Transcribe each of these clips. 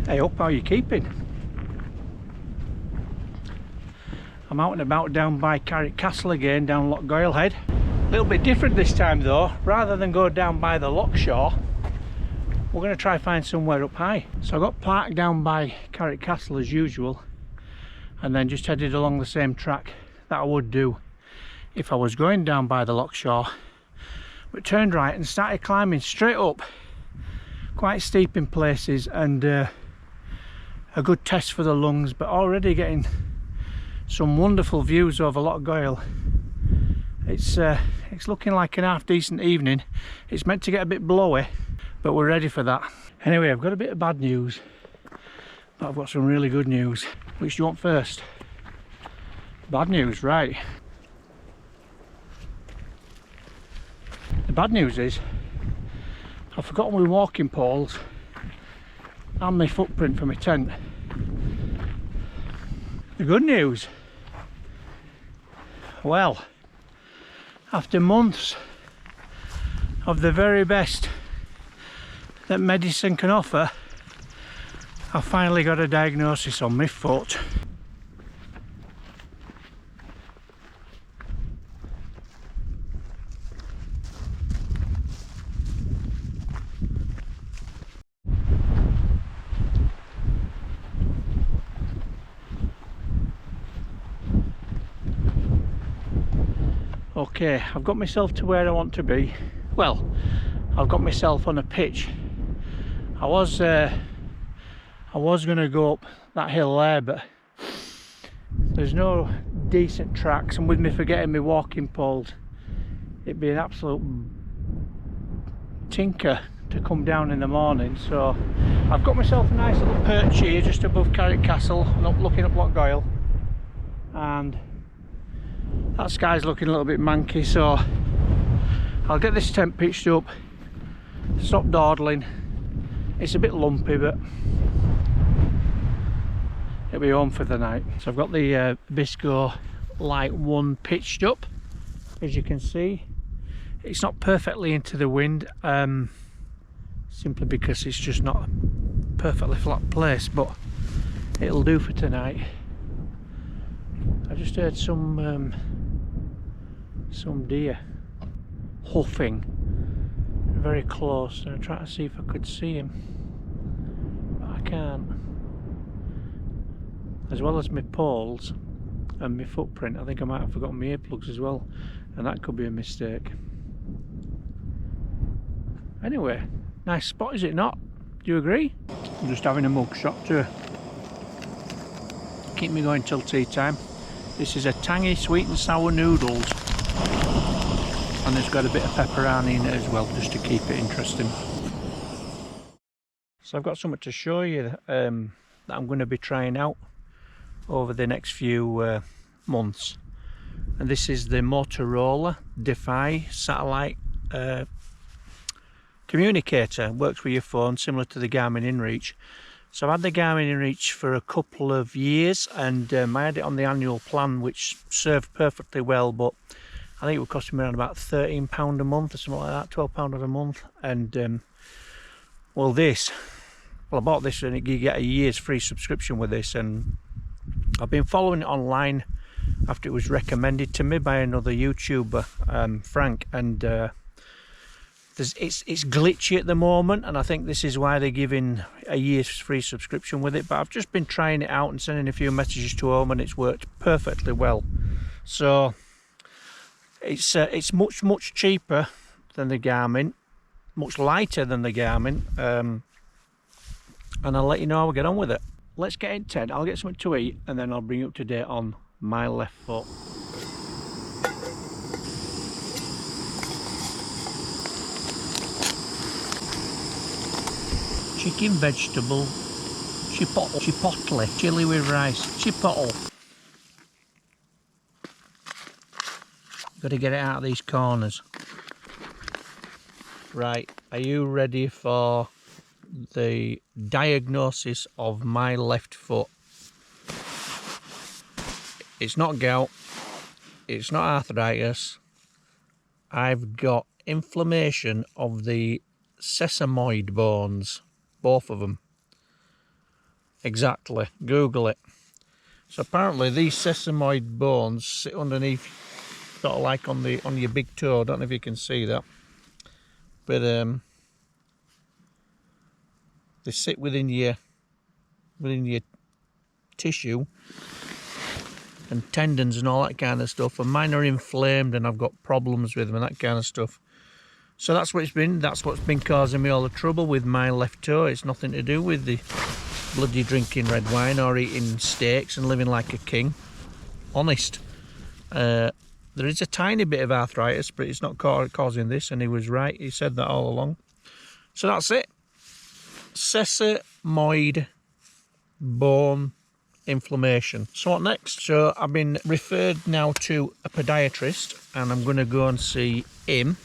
Hey up, how you keeping? I'm out and about down by Carrick Castle again, down Loch Goyle Head. A little bit different this time though. Rather than go down by the loch shore, we're going to try find somewhere up high. So I got parked down by Carrick Castle as usual, and then just headed along the same track that I would do if I was going down by the loch shore, but turned right and started climbing straight up, quite steep in places, and a good test for the lungs, but already getting some wonderful views over Loch Goyle. It's looking like an half decent evening. It's meant to get a bit blowy, but we're ready for that. Anyway, I've got a bit of bad news, but I've got some really good news. Which do you want first? Bad news, right. The bad news is I've forgotten my walking poles and my footprint for my tent. The good news, well, after months of the very best that medicine can offer, I've finally got a diagnosis on my foot. Okay, I've got myself to where I want to be. Well, I've got myself on a pitch. I was going to go up that hill there, but there's no decent tracks, and with me forgetting my walking poles, it'd be an absolute tinker to come down in the morning. So I've got myself a nice little perch here just above Carrick Castle, looking up Loch Goyle, and that sky's looking a little bit manky, so I'll get this tent pitched up, stop dawdling. It's a bit lumpy, but it'll be home for the night. So I've got the Abisko Lite 1 pitched up. As you can see, it's not perfectly into the wind, simply because it's just not a perfectly flat place, but it'll do for tonight. I just heard some deer huffing very close, and I'm trying to see if I could see him, but I can't. As well as my poles and my footprint, I think I might have forgotten my earplugs as well, and that could be a mistake. Anyway, nice spot, is it not? Do you agree? I'm just having a mug shot to keep me going till tea time. This is a tangy sweet and sour noodles, and it's got a bit of pepperoni in it as well, just to keep it interesting. So I've got something to show you that I'm going to be trying out over the next few months, and this is the Motorola Defy satellite communicator. Works with your phone, similar to the Garmin InReach. So I've had the Garmin InReach for a couple of years, and I had it on the annual plan, which served perfectly well, but I think it would cost me around about £13 a month or something like that, £12 a month. And well, I bought this, and you get a year's free subscription with this, and I've been following it online after it was recommended to me by another YouTuber, Frank, and it's glitchy at the moment, and I think this is why they're giving a year's free subscription with it. But I've just been trying it out and sending a few messages to home, and it's worked perfectly well. So it's much cheaper than the Garmin, much lighter than the Garmin, and I'll let you know how we get on with it. Let's get in tent. I'll get something to eat, and then I'll bring you up to date on my left foot. Chicken, vegetable, chipotle, chili with rice, chipotle. Got to get it out of these corners. Right, are you ready for the diagnosis of my left foot? It's not gout, it's not arthritis. I've got inflammation of the sesamoid bones, both of them. Exactly. Google it. So apparently these sesamoid bones sit underneath, sort of like on your big toe. I don't know if you can see that, but they sit within your tissue and tendons and all that kind of stuff. And mine are inflamed, and I've got problems with them and that kind of stuff. So that's what it's been. That's what's been causing me all the trouble with my left toe. It's nothing to do with the bloody drinking red wine or eating steaks and living like a king. Honest. There is a tiny bit of arthritis, but it's not causing this, and he was right. He said that all along. So that's it. Sesamoid bone inflammation. So what next? So I've been referred now to a podiatrist, and I'm going to go and see him.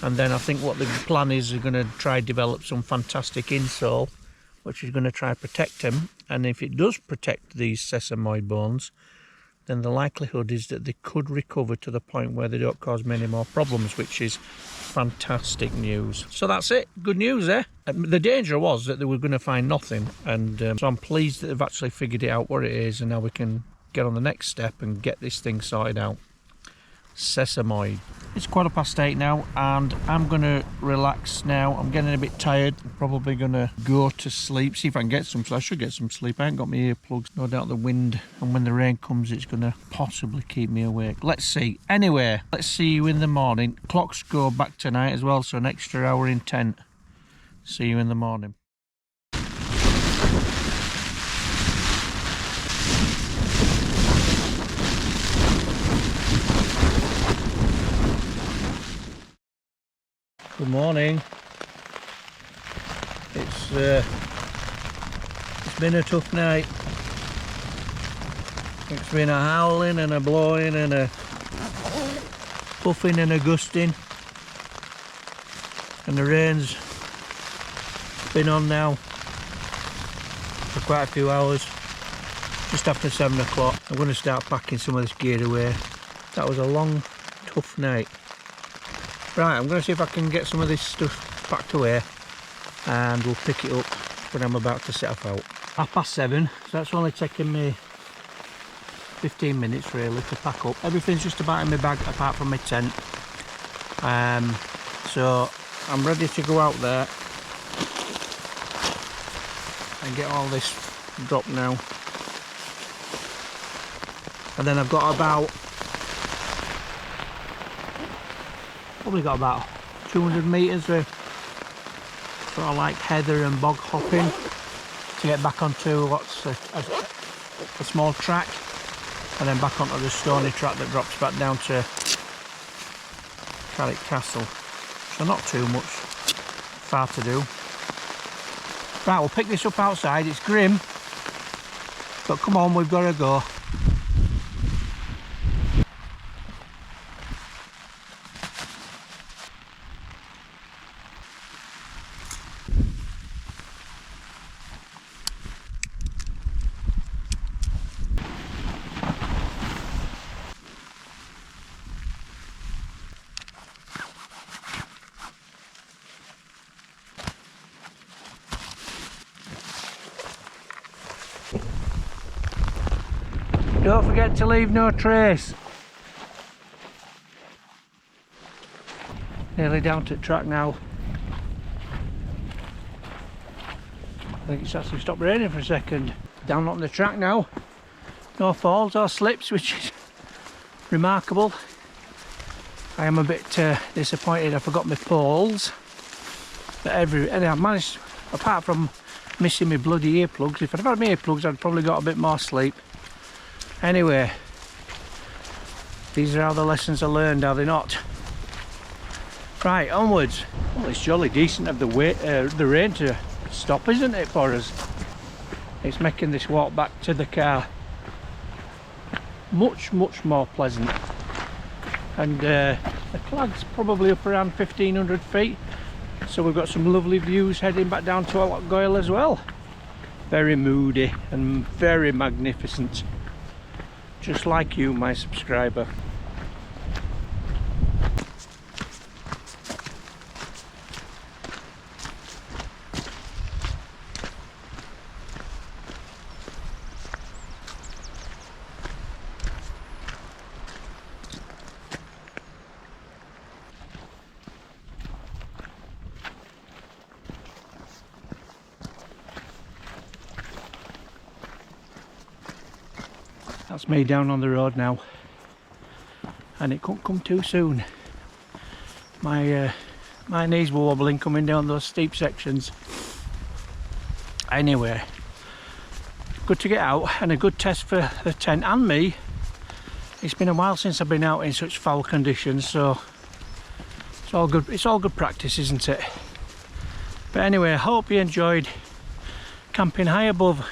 And then I think what the plan is, we're going to try develop some fantastic insole, which is going to try protect him. And if it does protect these sesamoid bones, then the likelihood is that they could recover to the point where they don't cause many more problems, which is fantastic news. So that's it. Good news, eh? The danger was that they were going to find nothing, and so I'm pleased that they've actually figured it out what it is, and now we can get on the next step and get this thing sorted out. Sesamoid. It's 8:15 now, and I'm going to relax now. I'm getting a bit tired. I'm probably going to go to sleep, see if I can get some. So I should get some sleep. I ain't got my earplugs. No doubt the wind, and when the rain comes, it's going to possibly keep me awake. Let's see. Anyway, let's see you in the morning. Clocks go back tonight as well, so an extra hour in tent. See you in the morning. Good morning. It's been a tough night. It's been a howling and a blowing and a puffing and a gusting, and the rain's been on now for quite a few hours. Just after 7 o'clock, I'm going to start packing some of this gear away. That was a long, tough night. Right, I'm going to see if I can get some of this stuff packed away, and we'll pick it up when I'm about to set off out. 7:30, so that's only taken me 15 minutes really to pack up. Everything's just about in my bag apart from my tent. So I'm ready to go out there and get all this dropped now. And then I've got probably got about 200 metres of sort of like heather and bog hopping to get back onto what's a small track, and then back onto the stony track that drops back down to Carrick Castle. So not too much, far to do. Right, we'll pick this up outside. It's grim, but come on, we've got to go. Don't forget to leave no trace. Nearly down to the track now. I think it's actually stopped raining for a second. Down on the track now. No falls or slips, which is remarkable. I am a bit disappointed I forgot my poles. But and I managed, apart from missing my bloody earplugs. If I'd had my earplugs, I'd probably got a bit more sleep. Anyway, these are how the lessons are learned, are they not? Right, onwards. Well, it's jolly decent of the rain to stop, isn't it, for us? It's making this walk back to the car much more pleasant. And the Clag's probably up around 1500 feet, so we've got some lovely views heading back down to Loch Goyle as well. Very moody and very magnificent. Just like you, my subscriber. That's me down on the road now, and it couldn't come too soon. My knees were wobbling coming down those steep sections. Anyway, good to get out, and a good test for the tent and me. It's been a while since I've been out in such foul conditions, so it's all good. It's all good practice, isn't it? But anyway, I hope you enjoyed camping high above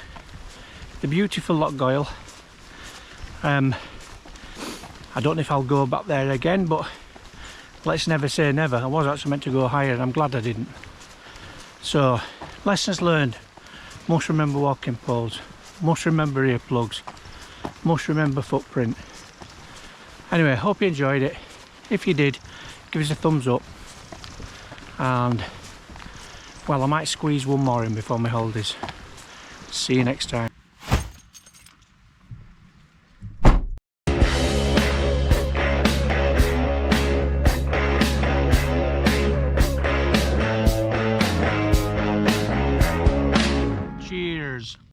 the beautiful Loch Goil. I don't know if I'll go back there again, but let's never say never. I was actually meant to go higher, and I'm glad I didn't. So, lessons learned. Must remember walking poles. Must remember earplugs. Must remember footprint. Anyway, hope you enjoyed it. If you did, give us a thumbs up. And, well, I might squeeze one more in before my holidays. See you next time.